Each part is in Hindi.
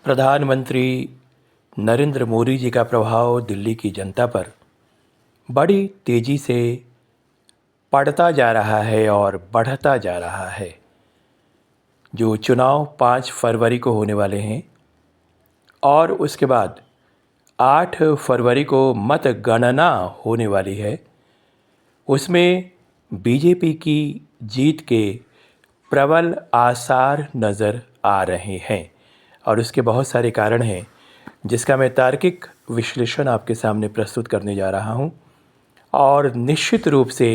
प्रधानमंत्री नरेंद्र मोदी जी का प्रभाव दिल्ली की जनता पर बड़ी तेज़ी से पड़ता जा रहा है और बढ़ता जा रहा है। जो चुनाव 5 फरवरी को होने वाले हैं और उसके बाद 8 फरवरी को मतगणना होने वाली है, उसमें बीजेपी की जीत के प्रबल आसार नज़र आ रहे हैं और उसके बहुत सारे कारण हैं, जिसका मैं तार्किक विश्लेषण आपके सामने प्रस्तुत करने जा रहा हूं। और निश्चित रूप से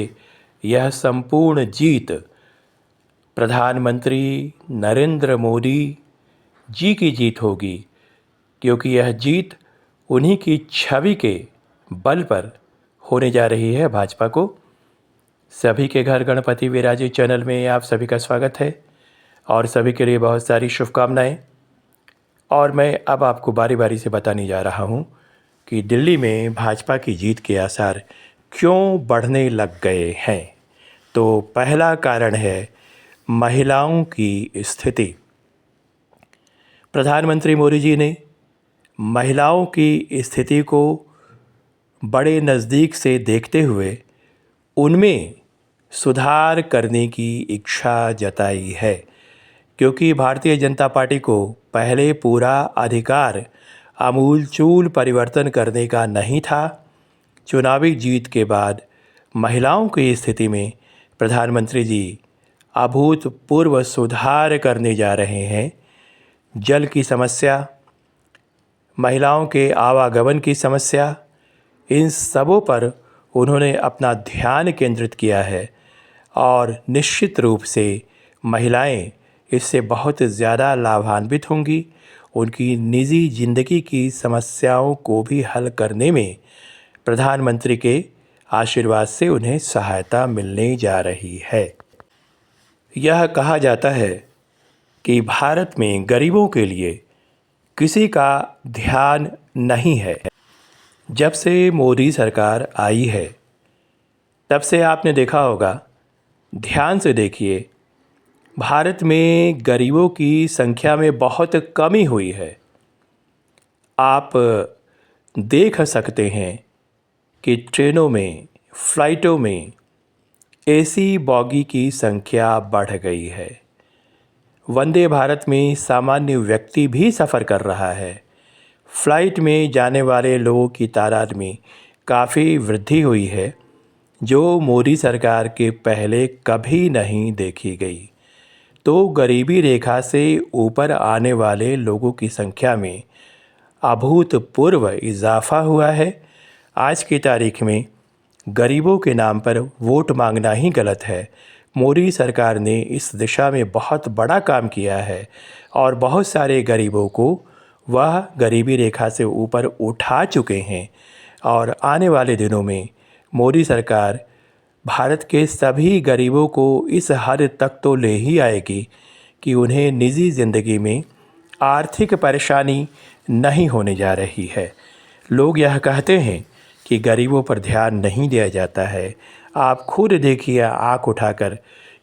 यह संपूर्ण जीत प्रधानमंत्री नरेंद्र मोदी जी की जीत होगी, क्योंकि यह जीत उन्हीं की छवि के बल पर होने जा रही है। भाजपा को सभी के घर गणपति विराजे चैनल में आप सभी का स्वागत है और सभी के लिए बहुत सारी शुभकामनाएं। और मैं अब आपको बारी बारी से बताने जा रहा हूं कि दिल्ली में भाजपा की जीत के आसार क्यों बढ़ने लग गए हैं। तो पहला कारण है महिलाओं की स्थिति। प्रधानमंत्री मोदी जी ने महिलाओं की स्थिति को बड़े नज़दीक से देखते हुए उनमें सुधार करने की इच्छा जताई है, क्योंकि भारतीय जनता पार्टी को पहले पूरा अधिकार आमूलचूल परिवर्तन करने का नहीं था। चुनावी जीत के बाद महिलाओं की स्थिति में प्रधानमंत्री जी अभूतपूर्व सुधार करने जा रहे हैं। जल की समस्या, महिलाओं के आवागमन की समस्या, इन सबों पर उन्होंने अपना ध्यान केंद्रित किया है और निश्चित रूप से महिलाएं इससे बहुत ज़्यादा लाभान्वित होंगी। उनकी निजी ज़िंदगी की समस्याओं को भी हल करने में प्रधानमंत्री के आशीर्वाद से उन्हें सहायता मिलने जा रही है। यह कहा जाता है कि भारत में गरीबों के लिए किसी का ध्यान नहीं है। जब से मोदी सरकार आई है तब से आपने देखा होगा, ध्यान से देखिए, भारत में गरीबों की संख्या में बहुत कमी हुई है। आप देख सकते हैं कि ट्रेनों में, फ्लाइटों में एसी बॉगी की संख्या बढ़ गई है। वंदे भारत में सामान्य व्यक्ति भी सफ़र कर रहा है। फ्लाइट में जाने वाले लोगों की तादाद में काफ़ी वृद्धि हुई है, जो मोदी सरकार के पहले कभी नहीं देखी गई। तो गरीबी रेखा से ऊपर आने वाले लोगों की संख्या में अभूतपूर्व इजाफा हुआ है। आज की तारीख में गरीबों के नाम पर वोट मांगना ही गलत है। मोदी सरकार ने इस दिशा में बहुत बड़ा काम किया है और बहुत सारे गरीबों को वह गरीबी रेखा से ऊपर उठा चुके हैं। और आने वाले दिनों में मोदी सरकार भारत के सभी गरीबों को इस हद तक तो ले ही आएगी कि उन्हें निजी ज़िंदगी में आर्थिक परेशानी नहीं होने जा रही है। लोग यह कहते हैं कि गरीबों पर ध्यान नहीं दिया जाता है। आप खुद देखिए आँख उठाकर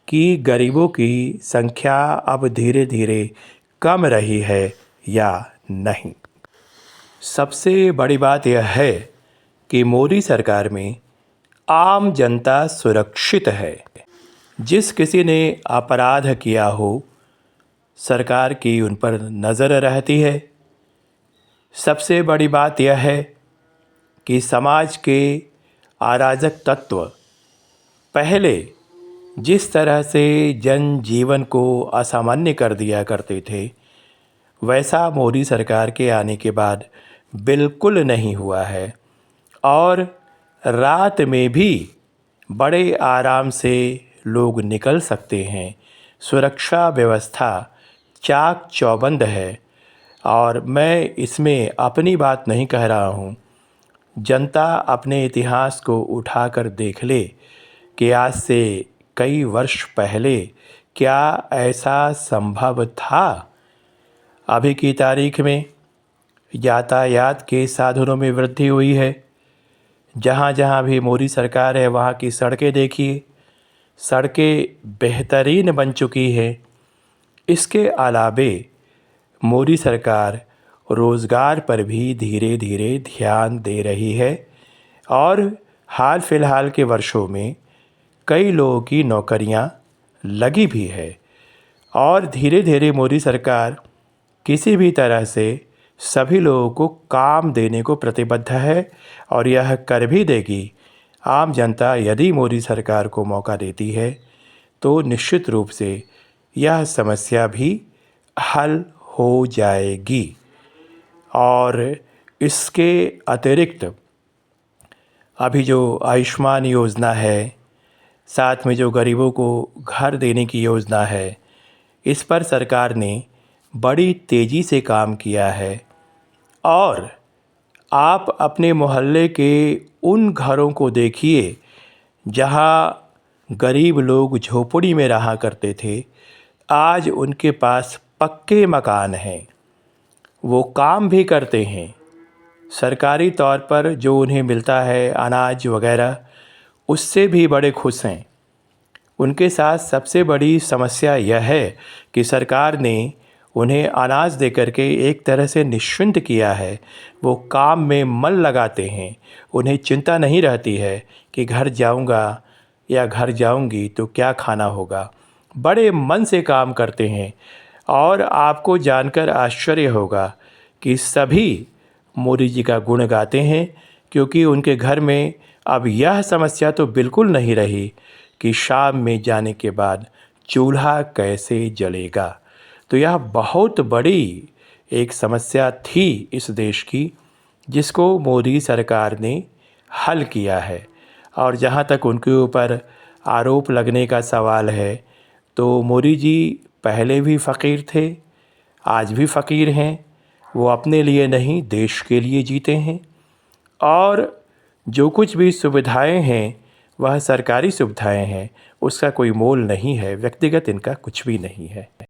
कि गरीबों की संख्या अब धीरे धीरे कम रही है या नहीं। सबसे बड़ी बात यह है कि मोदी सरकार में आम जनता सुरक्षित है। जिस किसी ने अपराध किया हो, सरकार की उन पर नज़र रहती है। सबसे बड़ी बात यह है कि समाज के अराजक तत्व पहले जिस तरह से जनजीवन को असामान्य कर दिया करते थे, वैसा मोदी सरकार के आने के बाद बिल्कुल नहीं हुआ है। और रात में भी बड़े आराम से लोग निकल सकते हैं। सुरक्षा व्यवस्था चाक चौबंद है और मैं इसमें अपनी बात नहीं कह रहा हूँ। जनता अपने इतिहास को उठाकर देख ले कि आज से कई वर्ष पहले क्या ऐसा संभव था। अभी की तारीख में यातायात के साधनों में वृद्धि हुई है। जहाँ जहाँ भी मोदी सरकार है वहाँ की सड़कें देखिए, सड़कें बेहतरीन बन चुकी हैं। इसके अलावे मोदी सरकार रोज़गार पर भी धीरे धीरे ध्यान दे रही है और हाल फिलहाल के वर्षों में कई लोगों की नौकरियां लगी भी है और धीरे धीरे मोदी सरकार किसी भी तरह से सभी लोगों को काम देने को प्रतिबद्ध है और यह कर भी देगी। आम जनता यदि मोदी सरकार को मौका देती है तो निश्चित रूप से यह समस्या भी हल हो जाएगी। और इसके अतिरिक्त अभी जो आयुष्मान योजना है, साथ में जो गरीबों को घर देने की योजना है, इस पर सरकार ने बड़ी तेज़ी से काम किया है। और आप अपने मोहल्ले के उन घरों को देखिए जहां गरीब लोग झोपड़ी में रहा करते थे, आज उनके पास पक्के मकान हैं, वो काम भी करते हैं। सरकारी तौर पर जो उन्हें मिलता है अनाज वगैरह, उससे भी बड़े खुश हैं। उनके साथ सबसे बड़ी समस्या यह है कि सरकार ने उन्हें अनाज देकर के एक तरह से निश्चिंत किया है। वो काम में मन लगाते हैं, उन्हें चिंता नहीं रहती है कि घर जाऊंगा या घर जाऊंगी तो क्या खाना होगा। बड़े मन से काम करते हैं और आपको जानकर आश्चर्य होगा कि सभी मोदी जी का गुण गाते हैं, क्योंकि उनके घर में अब यह समस्या तो बिल्कुल नहीं रही कि शाम में जाने के बाद चूल्हा कैसे जलेगा। तो यह बहुत बड़ी एक समस्या थी इस देश की, जिसको मोदी सरकार ने हल किया है। और जहाँ तक उनके ऊपर आरोप लगने का सवाल है, तो मोदी जी पहले भी फ़कीर थे, आज भी फ़कीर हैं। वो अपने लिए नहीं, देश के लिए जीते हैं। और जो कुछ भी सुविधाएं हैं वह सरकारी सुविधाएं हैं, उसका कोई मोल नहीं है, व्यक्तिगत इनका कुछ भी नहीं है।